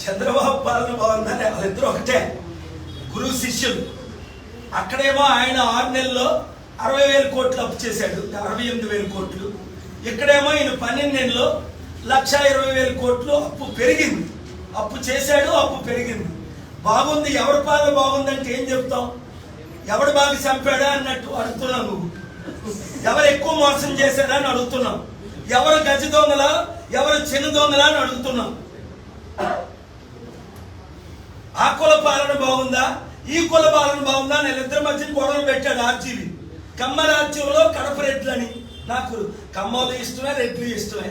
చంద్రబాబు పాలన బాగుందని వాళ్ళిద్దరూ ఒకటే, గురువు శిష్యులు. అక్కడేమో ఆయన 6 నెలల్లో 60,000 కోట్లు అప్పు చేశాడు, 68,000 కోట్లు. ఇక్కడేమో ఈయన 12 నెలల్లో 1,20,000 కోట్లు అప్పు పెరిగింది. అప్పు చేశాడు, అప్పు పెరిగింది. బాగుంది. ఎవరి పాలన బాగుందంటే ఏం చెప్తాం? ఎవడు బాగా చంపాడా అన్నట్టు అడుగుతున్నాం. నువ్వు ఎవరు ఎక్కువ మోసం చేశాడా అని అడుగుతున్నాం. ఎవరు గజ దొంగలా, ఎవరు చిన్న దొంగలా అని అడుగుతున్నాం. ఆ కుల పాలన బాగుందా, ఈ కుల పాలన బాగుందా? నేను ఇద్దరి మధ్యన గొడవలు పెట్టాడు ఆర్జీవి. కమ్మ రాజ్యంలో కడప రెడ్లని, నాకు కమ్మలు ఇష్టమే, రెడ్లు ఇష్టమే.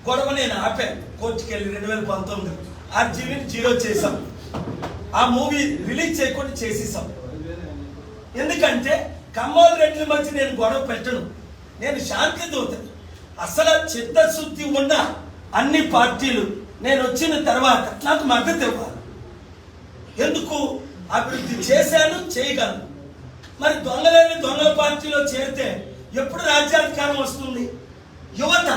గొడవ నేను ఆపాను, కోర్టుకి వెళ్ళి 2019 ఆర్జీవిని 0 చేశాం. ఆ మూవీ రిలీజ్ చేయకుండా చేసేసాం. ఎందుకంటే కమ్మోలు రెడ్ల మధ్య నేను గొడవ పెట్టను, నేను శాంతి దూతను. అసలు చిత్తశుద్ధి ఉన్న అన్ని పార్టీలు నేను వచ్చిన తర్వాత నాకు మద్దతు ఇవ్వాలి. ఎందుకు? అభివృద్ధి చేశాను, చేయగలను. మరి దొంగలేని దొంగల పార్టీలో చేరితే ఎప్పుడు రాజ్యాధికారం వస్తుంది? యువత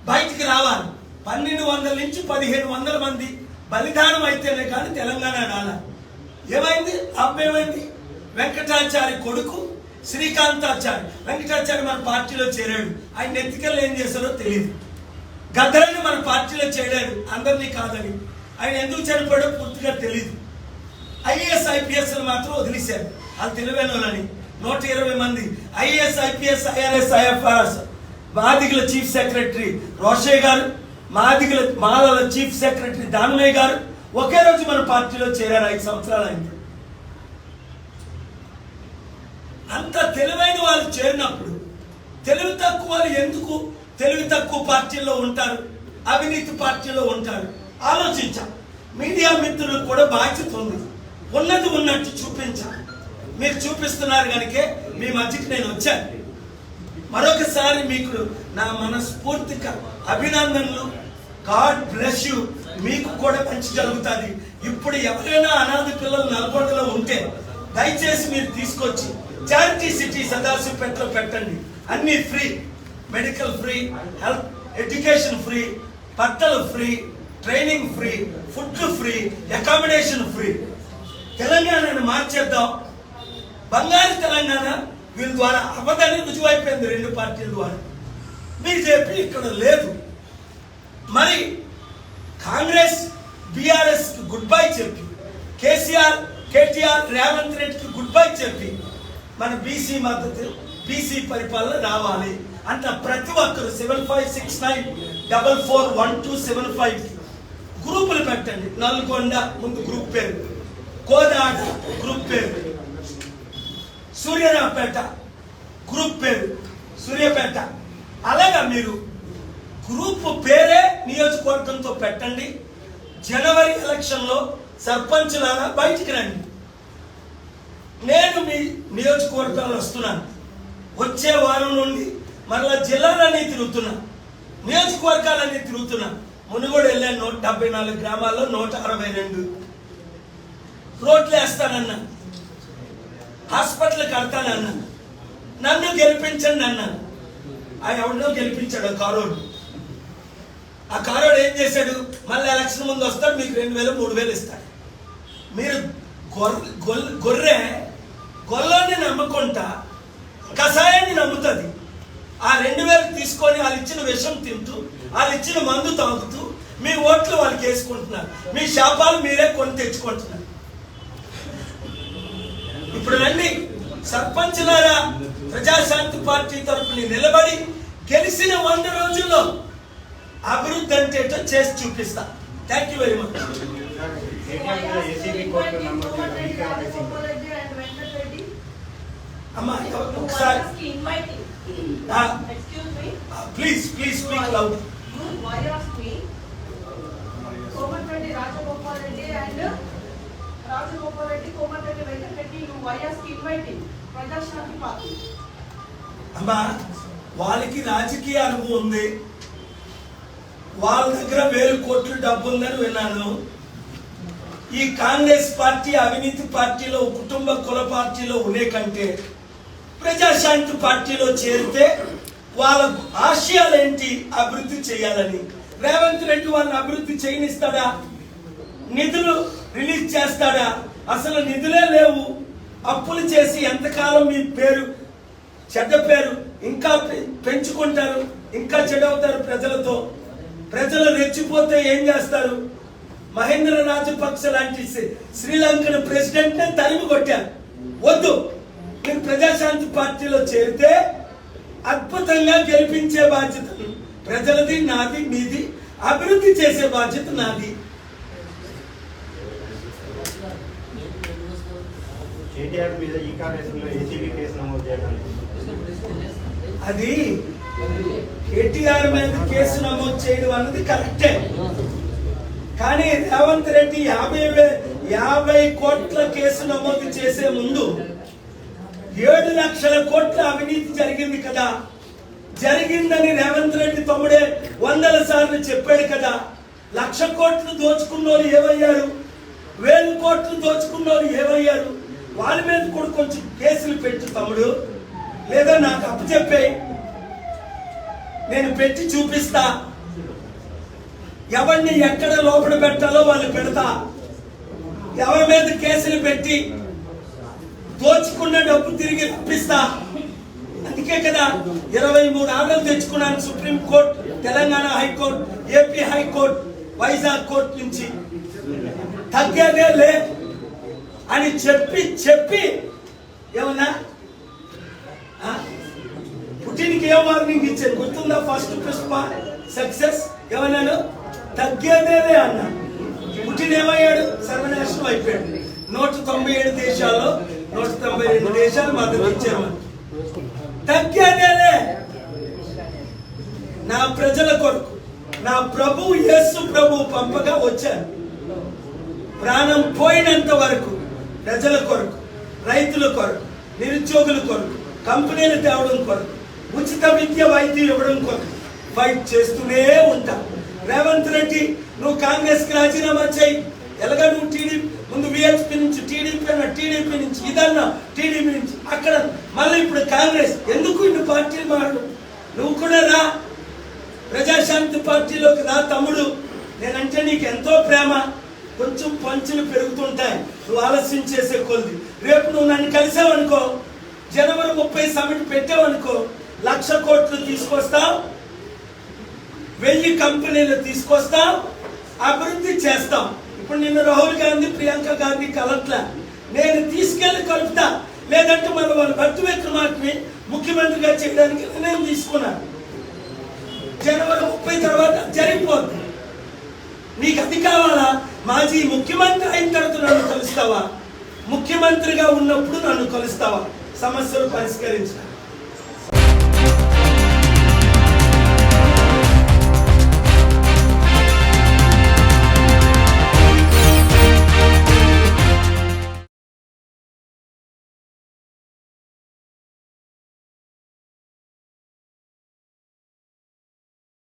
బయటికి రావాలి. 1200 నుంచి 1500 మంది బలిదానం అయితేనే కానీ తెలంగాణ రాలా. ఏమైంది? ఏమైంది? వెంకటాచారి కొడుకు శ్రీకాంతాచారి, వెంకటాచారి మన పార్టీలో చేరాడు. ఆయన ఎత్తికల్లో ఏం చేశారో తెలియదు. గద్దరని మన పార్టీలో చేరాడు, అందరినీ కాదని. ఆయన ఎందుకు చనిపోయాడో పూర్తిగా తెలియదు. ఐఏఎస్ ఐపీఎస్ మాత్రం వదిలేశారు. అది తెలివైన వాళ్ళని 120 మంది ఐఏఎస్ ఐపీఎస్ ఐఆర్ఎస్ ఐఎఫ్ఆర్ఎస్. మాదిగల చీఫ్ సెక్రటరీ రోషయ్య గారు, మాలల చీఫ్ సెక్రటరీ దానమయ్య గారు ఒకే రోజు మన పార్టీలో చేరారు. 5 సంవత్సరాలు అయింది. అంత తెలివైన వాళ్ళు చేరినప్పుడు తెలివి తక్కువ వాళ్ళు ఎందుకు తెలివి తక్కువ పార్టీల్లో ఉంటారు, అవినీతి పార్టీలో ఉంటారు? ఆలోచించాం. మీడియా మిత్రులకు కూడా బాధ్యత ఉంది. ఉన్నది ఉన్నట్టు చూపించాలి. మీరు చూపిస్తున్నారు కనుకే మీ మధ్యకి నేను వచ్చాను. మరొకసారి మీకు నా మనస్ఫూర్తిగా అభినందనలు. God bless you. మీకు కూడా మంచి జరుగుతుంది. ఇప్పుడు ఎవరైనా అనాథ పిల్లలు నల్గొండలో ఉంటే దయచేసి మీరు తీసుకొచ్చి చారిటీ సిటీ సదాశివపేటలో పెట్టండి. అన్ని free, medical free, health education free, బట్టలు free, training free, food free, accommodation free. తెలంగాణను మార్చేద్దాం. బంగారు తెలంగాణ వీళ్ళ ద్వారా అబద్ధాన్ని రుజువైపోయింది 2 పార్టీల ద్వారా. బీజేపీ ఇక్కడ లేదు. మరి కాంగ్రెస్ బీఆర్ఎస్ కి గుడ్ బై చెప్పి, కేసీఆర్ కేటీఆర్ రేవంత్ రెడ్డికి గుడ్ బై చెప్పి మన బీసీ మద్దతు, బీసీ పరిపాలన రావాలి అంట ప్రతి ఒక్కరు 7569441275 గ్రూపులు పెట్టండి. నల్గొండ ముందు గ్రూప్ పేరు, కోదాడ గ్రూప్ పేరు, సూర్యాపేట గ్రూప్ పేరు, సూర్యాపేట. అలాగా మీరు గ్రూప్ పేరే నియోజకవర్గంతో పెట్టండి. జనవరి ఎలక్షన్లో సర్పంచులారా బయటికి రండి. నేను మీ నియోజకవర్గాలు వస్తున్నాను. వచ్చే వారం నుండి మరలా జిల్లాలన్నీ తిరుగుతున్నా, నియోజకవర్గాలన్నీ తిరుగుతున్నా. మునుగోడు వెళ్ళాను, 174 గ్రామాల్లో 162 రోడ్లు వేస్తానన్నా, హాస్పిటల్ కడతానన్నా, నన్ను గెలిపించండి అన్నాను. ఆయన ఎవరినో గెలిపించాడు ఆ కారోడు. ఆ కారోడు ఏం చేశాడు? మళ్ళీ ఎలక్షన్ ముందు వస్తాడు, మీకు 2000 3000 ఇస్తాడు. మీరు గొల్లని నమ్ముకుంటా కషాయాన్ని నమ్ముతుంది. ఆ 2000 తీసుకొని వాళ్ళు ఇచ్చిన విషం తింటూ, వాళ్ళు ఇచ్చిన మందు తాగుతూ మీ ఓట్లు వాళ్ళకి వేసుకుంటున్నారు. మీ శాపాలు మీరే కొని తెచ్చుకుంటున్నారు. ఇప్పుడు రండి సర్పంచులారా, ప్రజాశాంతి పార్టీ తరఫున నిలబడి గెలిచిన 100 రోజుల్లో అభివృద్ధి అంటే చేసి చూపిస్తా. Thank you very much. అమ్మా ఒకసారి please speak loud. Komatireddy Rajagopal Reddy and Rajagopal Reddy, Komatireddy Venkatareddy, why are you inviting Praja Shanti party? అమ్మా వాళ్ళకి రాజకీయ అనుభవం ఉంది, వాళ్ళ దగ్గర 1000 కోట్లు డబ్బు ఉందని విన్నాను. ఈ కాంగ్రెస్ పార్టీ అవినీతి పార్టీలో, కుటుంబ కుల పార్టీలో ఉండే కంటే ప్రజాశాంతి పార్టీలో చేరితే వాళ్ళ ఆశయాలేంటి? అభివృద్ధి చేయాలని. రేవంత్ రెడ్డి వాళ్ళని అభివృద్ధి చేయనిస్తాడా? నిధులు రిలీజ్ చేస్తాడా? అసలు నిధులే లేవు. అప్పులు చేసి ఎంతకాలం మీ పేరు, చెడ్డ పేరు ఇంకా పెంచుకుంటారు, ఇంకా చెడవుతారు ప్రజలతో. ప్రజలు రెచ్చిపోతే ఏం చేస్తారు? మహేంద్ర రాజపక్ష లాంటి శ్రీలంకన్ ప్రెసిడెంట్ నే తరిమి కొట్టారు. వద్దు, మీరు ప్రజాశాంతి పార్టీలో చేరితే అద్భుతంగా గెలిపించే బాధ్యత ప్రజలది, నాది, మీది. అభివృద్ధి చేసే బాధ్యత నాది. కేటీఆర్ మీద ఈ కాంగ్రెస్లో ఏసీబీ కేసు నమోదు చేయడానికి అది కేటీఆర్ మీద కేసు నమోదు చేయడం అన్నది కరెక్టే. కానీ రేవంత్ రెడ్డి 50 కోట్ల కేసు నమోదు చేసే ముందు 7 లక్షల కోట్ల అవినీతి జరిగింది కదా. జరిగిందని రేవంత్ రెడ్డి తమ్ముడే 100 సార్లు చెప్పాడు కదా. 1,00,000 కోట్లు దోచుకున్నోళ్ళు ఏమయ్యారు? 1,000 కోట్లు దోచుకున్నోళ్ళు ఏమయ్యారు? వాళ్ళ మీద కూడా కొంచెం కేసులు పెట్టు తమ్ముడు, లేదా నాకు అప్పచెప్పేయి, నేను పెట్టి చూపిస్తా. ఎవరిని ఎక్కడ లోపల పెట్టాలో వాళ్ళు పెడతా. ఎవరి మీద కేసులు పెట్టి దోచుకున్న డబ్బు తిరిగి రప్పిస్తా. అందుకే కదా 23 ఆర్డర్లు తెచ్చుకున్నాను supreme court, Telangana high court, AP high court, Vizag court నుంచి. తగ్గేదే లే అని చెప్పి ఏమన్నా పుట్టినకి ఏ వార్నింగ్ ఇచ్చాను గుర్తుందా? ఫస్ట్ పుష్ప సక్సెస్ ఏమన్నాను? తగ్గేదేలే అన్నా. పుట్టిన ఏమయ్యాడు? సర్వనాశనం అయిపోయాడు. 197 దేశాల్లో 192 దేశాలు మద్దతు ఇచ్చారు. తగ్గేదేలే. నా ప్రజల కొరకు నా ప్రభు యేసు ప్రభు పంపగా వచ్చాను. ప్రాణం పోయినంత వరకు ప్రజల కొరకు, రైతుల కొరకు, నిరుద్యోగుల కొరకు, కంపెనీలు తేవడం కొరకు, ఉచిత విద్య, వైద్యం ఇవ్వడం కొరకు ఫైట్ చేస్తూనే ఉంటా. రేవంత్ రెడ్డి, నువ్వు కాంగ్రెస్ కి రాజీనామా చేయి. ఎలాగా నువ్వు టీడీపీ ముందు విహెచ్పి నుంచి టీడీపీ అన్న, టీడీపీ నుంచి ఇదన్నా, టీడీపీ నుంచి అక్కడ, మళ్ళీ ఇప్పుడు కాంగ్రెస్. ఎందుకు ఇన్ని పార్టీలు మారడు? నువ్వు కూడా రా, ప్రజాశాంతి పార్టీలోకి రా తమ్ముడు. నేనంటే నీకు ఎంతో ప్రేమ. కొంచెం పంచులు పెరుగుతుంటాయి నువ్వు ఆలస్యం చేసే కొద్ది. రేపు నువ్వు నన్ను కలిసావనుకో, జనవరి 30 సమిట్ పెట్టావనుకో, 1,00,000 కోట్లు తీసుకొస్తావు, 1000 కంపెనీలు తీసుకొస్తావు, అభివృద్ధి చేస్తాం. ఇప్పుడు నిన్ను రాహుల్ గాంధీ, ప్రియాంక గాంధీ కలట్లా, నేను తీసుకెళ్లి కలుపుతా. లేదంటే మన వాళ్ళు భర్త విక్రమార్కని ముఖ్యమంత్రిగా చేయడానికి నిర్ణయం తీసుకున్నాను. జనవరి 30 తర్వాత జరిగిపోతుంది. నీకు అది కావాలా? మాజీ ముఖ్యమంత్రి అయిన తర్వాత నన్ను కలుస్తావా? ముఖ్యమంత్రిగా ఉన్నప్పుడు నన్ను కలుస్తావా? సమస్యలు పరిష్కరించడానికి.